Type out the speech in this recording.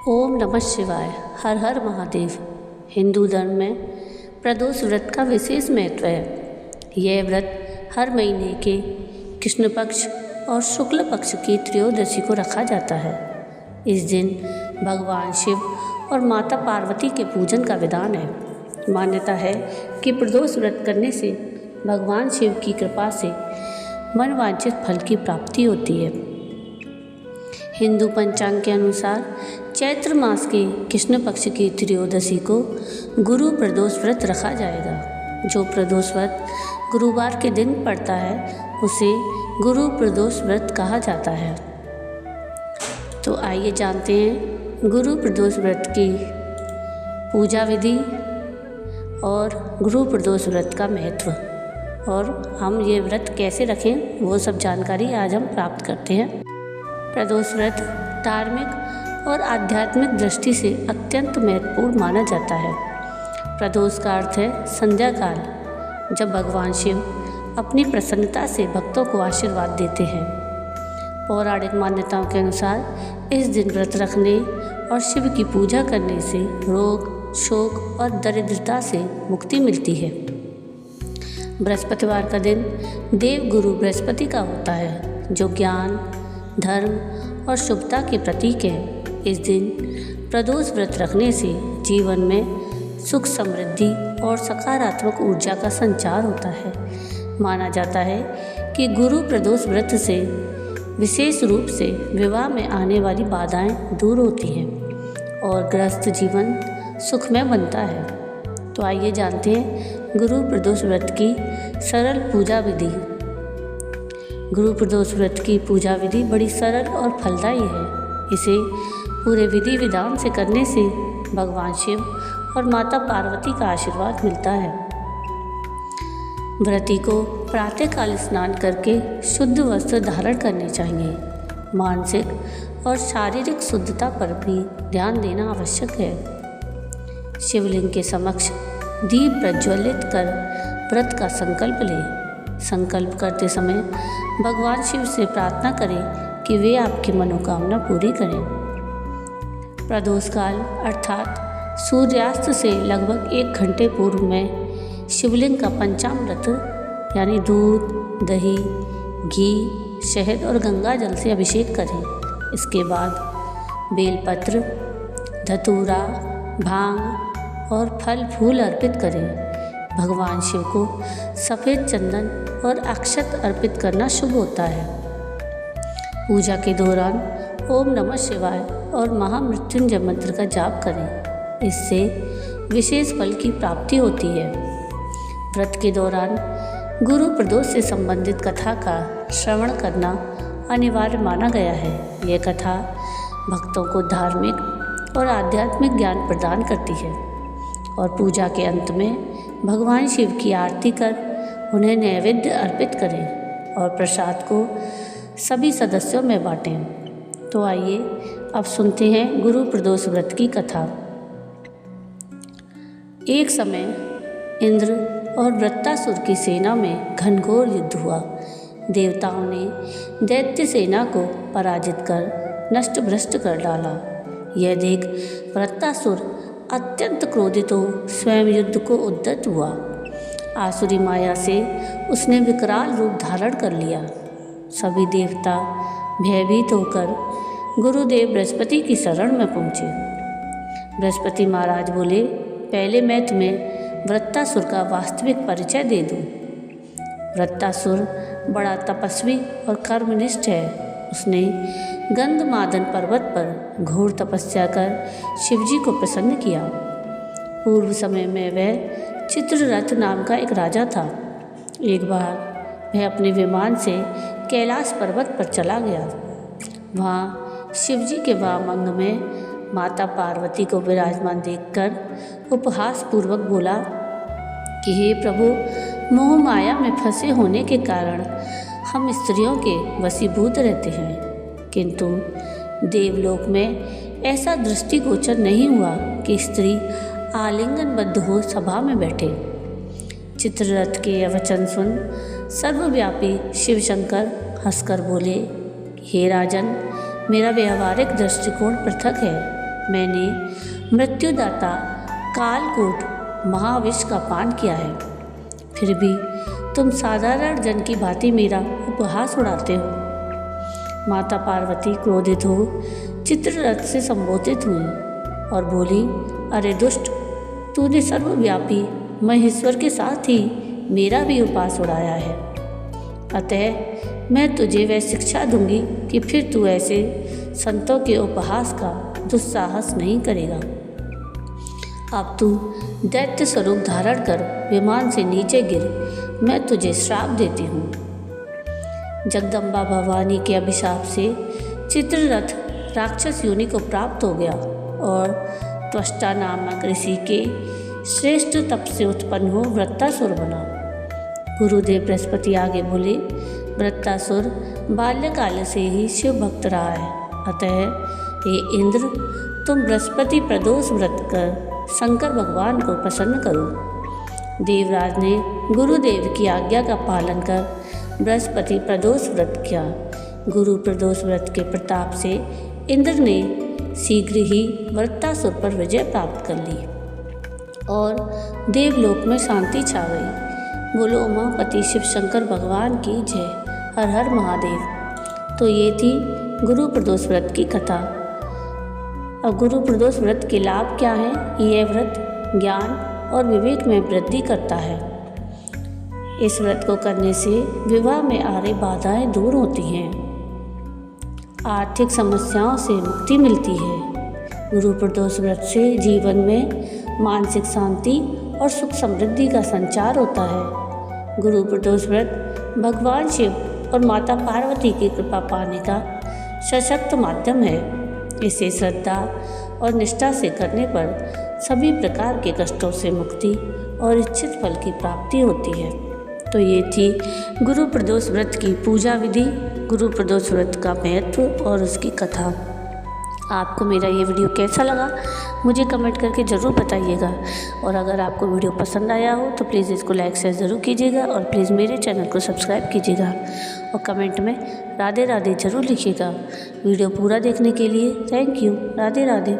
ओम नमः शिवाय। हर हर महादेव। हिंदू धर्म में प्रदोष व्रत का विशेष महत्व है। यह व्रत हर महीने के कृष्ण पक्ष और शुक्ल पक्ष की त्रयोदशी को रखा जाता है। इस दिन भगवान शिव और माता पार्वती के पूजन का विधान है। मान्यता है कि प्रदोष व्रत करने से भगवान शिव की कृपा से मनवांछित फल की प्राप्ति होती है। हिंदू पंचांग के अनुसार चैत्र मास के कृष्ण पक्ष की त्रयोदशी को गुरु प्रदोष व्रत रखा जाएगा। जो प्रदोष व्रत गुरुवार के दिन पड़ता है उसे गुरु प्रदोष व्रत कहा जाता है। तो आइए जानते हैं गुरु प्रदोष व्रत की पूजा विधि और गुरु प्रदोष व्रत का महत्व, और हम ये व्रत कैसे रखें वो सब जानकारी आज हम प्राप्त करते हैं। प्रदोष व्रत धार्मिक और आध्यात्मिक दृष्टि से अत्यंत महत्वपूर्ण माना जाता है। प्रदोष का अर्थ है संध्या काल, जब भगवान शिव अपनी प्रसन्नता से भक्तों को आशीर्वाद देते हैं। पौराणिक मान्यताओं के अनुसार इस दिन व्रत रखने और शिव की पूजा करने से रोग, शोक और दरिद्रता से मुक्ति मिलती है। बृहस्पतिवार का दिन देव गुरु बृहस्पति का होता है, जो ज्ञान, धर्म और शुभता के प्रतीक है। इस दिन प्रदोष व्रत रखने से जीवन में सुख, समृद्धि और सकारात्मक ऊर्जा का संचार होता है। माना जाता है कि गुरु प्रदोष व्रत से विशेष रूप से विवाह में आने वाली बाधाएं दूर होती हैं और गृहस्थ जीवन सुखमय बनता है। तो आइए जानते हैं गुरु प्रदोष व्रत की सरल पूजा विधि। गुरु प्रदोष व्रत की पूजा विधि बड़ी सरल और फलदायी है। इसे पूरे विधि विधान से करने से भगवान शिव और माता पार्वती का आशीर्वाद मिलता है। व्रती को प्रातःकाल स्नान करके शुद्ध वस्त्र धारण करने चाहिए। मानसिक और शारीरिक शुद्धता पर भी ध्यान देना आवश्यक है। शिवलिंग के समक्ष दीप प्रज्वलित कर व्रत का संकल्प लें। संकल्प करते समय भगवान शिव से प्रार्थना करें कि वे आपकी मनोकामना पूरी करें। प्रदोष काल अर्थात सूर्यास्त से लगभग 1 घंटे पूर्व में शिवलिंग का पंचामृत यानी दूध, दही, घी, शहद और गंगा जल से अभिषेक करें। इसके बाद बेलपत्र, धतूरा, भांग और फल फूल अर्पित करें। भगवान शिव को सफ़ेद चंदन और अक्षत अर्पित करना शुभ होता है। पूजा के दौरान ओम नमः शिवाय और महामृत्युंजय मंत्र का जाप करें। इससे विशेष फल की प्राप्ति होती है। व्रत के दौरान गुरु प्रदोष से संबंधित कथा का श्रवण करना अनिवार्य माना गया है। यह कथा भक्तों को धार्मिक और आध्यात्मिक ज्ञान प्रदान करती है। और पूजा के अंत में भगवान शिव की आरती कर उन्हें नैवेद्य अर्पित करें और प्रसाद को सभी सदस्यों में बांटें। तो आइए अब सुनते हैं गुरु प्रदोष व्रत की कथा। एक समय इंद्र और वृत्तासुर की सेना में घनघोर युद्ध हुआ। देवताओं ने दैत्य सेना को पराजित कर नष्ट भ्रष्ट कर डाला। यह देख वृत्तासुर अत्यंत क्रोधित हो स्वयं युद्ध को उद्यत हुआ। आसुरी माया से उसने विकराल रूप धारण कर लिया। सभी देवता भयभीत होकर गुरुदेव बृहस्पति की शरण में पहुँचे। बृहस्पति महाराज बोले, पहले मैं तुम्हें वृत्तासुर का वास्तविक परिचय दे दूँ। वृत्तासुर बड़ा तपस्वी और कर्मनिष्ठ है। उसने गंधमादन पर्वत पर घोर तपस्या कर शिवजी को प्रसन्न किया। पूर्व समय में वह चित्ररथ नाम का एक राजा था। एक बार वह अपने विमान से कैलाश पर्वत पर चला गया। वहाँ शिवजी के वाम अंग में माता पार्वती को विराजमान देखकर उपहास पूर्वक बोला कि हे प्रभु, मोह माया में फंसे होने के कारण हम स्त्रियों के वशीभूत रहते हैं, किंतु देवलोक में ऐसा दृष्टिगोचर नहीं हुआ कि स्त्री आलिंगनबद्ध हो सभा में बैठे। चित्ररथ के यह वचन सुन सर्वव्यापी शिवशंकर हंसकर बोले, हे राजन, मेरा व्यवहारिक दृष्टिकोण पृथक है। मैंने मृत्युदाता कालकूट महाविष का पान किया है, फिर भी तुम साधारण जन की भांति मेरा उपहास उड़ाते हो। माता पार्वती क्रोधित हो चित्ररथ से संबोधित हुई और बोली, अरे दुष्ट, तूने सर्वव्यापी महेश्वर के साथ ही मेरा भी उपहास उड़ाया है। अतः मैं तुझे वह शिक्षा दूंगी कि फिर तू ऐसे संतों के उपहास का दुस्साहस नहीं करेगा। अब तू दैत्य स्वरूप धारण कर विमान से नीचे गिर, मैं तुझे श्राप देती हूँ। जगदम्बा भवानी के अभिशाप से चित्ररथ राक्षस योनि को प्राप्त हो गया और त्वष्टा नामक ऋषि के श्रेष्ठ तप से उत्पन्न हो वृत्तासुर बना। गुरुदेव बृहस्पति आगे बोले, वृत्तासुर बाल्यकाल से ही शिव भक्त रहा है, अतः हे इंद्र, तुम बृहस्पति प्रदोष व्रत कर शंकर भगवान को प्रसन्न करो। देवराज ने गुरुदेव की आज्ञा का पालन कर बृहस्पति प्रदोष व्रत किया। गुरु प्रदोष व्रत के प्रताप से इंद्र ने शीघ्र ही वृत्तासुर पर विजय प्राप्त कर ली और देवलोक में शांति छा गई। बोलो उमापति शिव शंकर भगवान की जय। हर हर महादेव। तो ये थी गुरु प्रदोष व्रत की कथा। अब गुरु प्रदोष व्रत के लाभ क्या हैं? यह व्रत ज्ञान और विवेक में वृद्धि करता है। इस व्रत को करने से विवाह में आ रही बाधाएं दूर होती हैं, आर्थिक समस्याओं से मुक्ति मिलती है। गुरु प्रदोष व्रत से जीवन में मानसिक शांति और सुख समृद्धि का संचार होता है। गुरु प्रदोष व्रत भगवान शिव और माता पार्वती की कृपा पाने का सशक्त माध्यम है। इसे श्रद्धा और निष्ठा से करने पर सभी प्रकार के कष्टों से मुक्ति और इच्छित फल की प्राप्ति होती है। तो ये थी गुरु प्रदोष व्रत की पूजा विधि, गुरु प्रदोष व्रत का महत्व और उसकी कथा। आपको मेरा ये वीडियो कैसा लगा मुझे कमेंट करके ज़रूर बताइएगा, और अगर आपको वीडियो पसंद आया हो तो प्लीज़ इसको लाइक शेयर ज़रूर कीजिएगा और प्लीज़ मेरे चैनल को सब्सक्राइब कीजिएगा और कमेंट में राधे राधे ज़रूर लिखिएगा। वीडियो पूरा देखने के लिए थैंक यू। राधे राधे।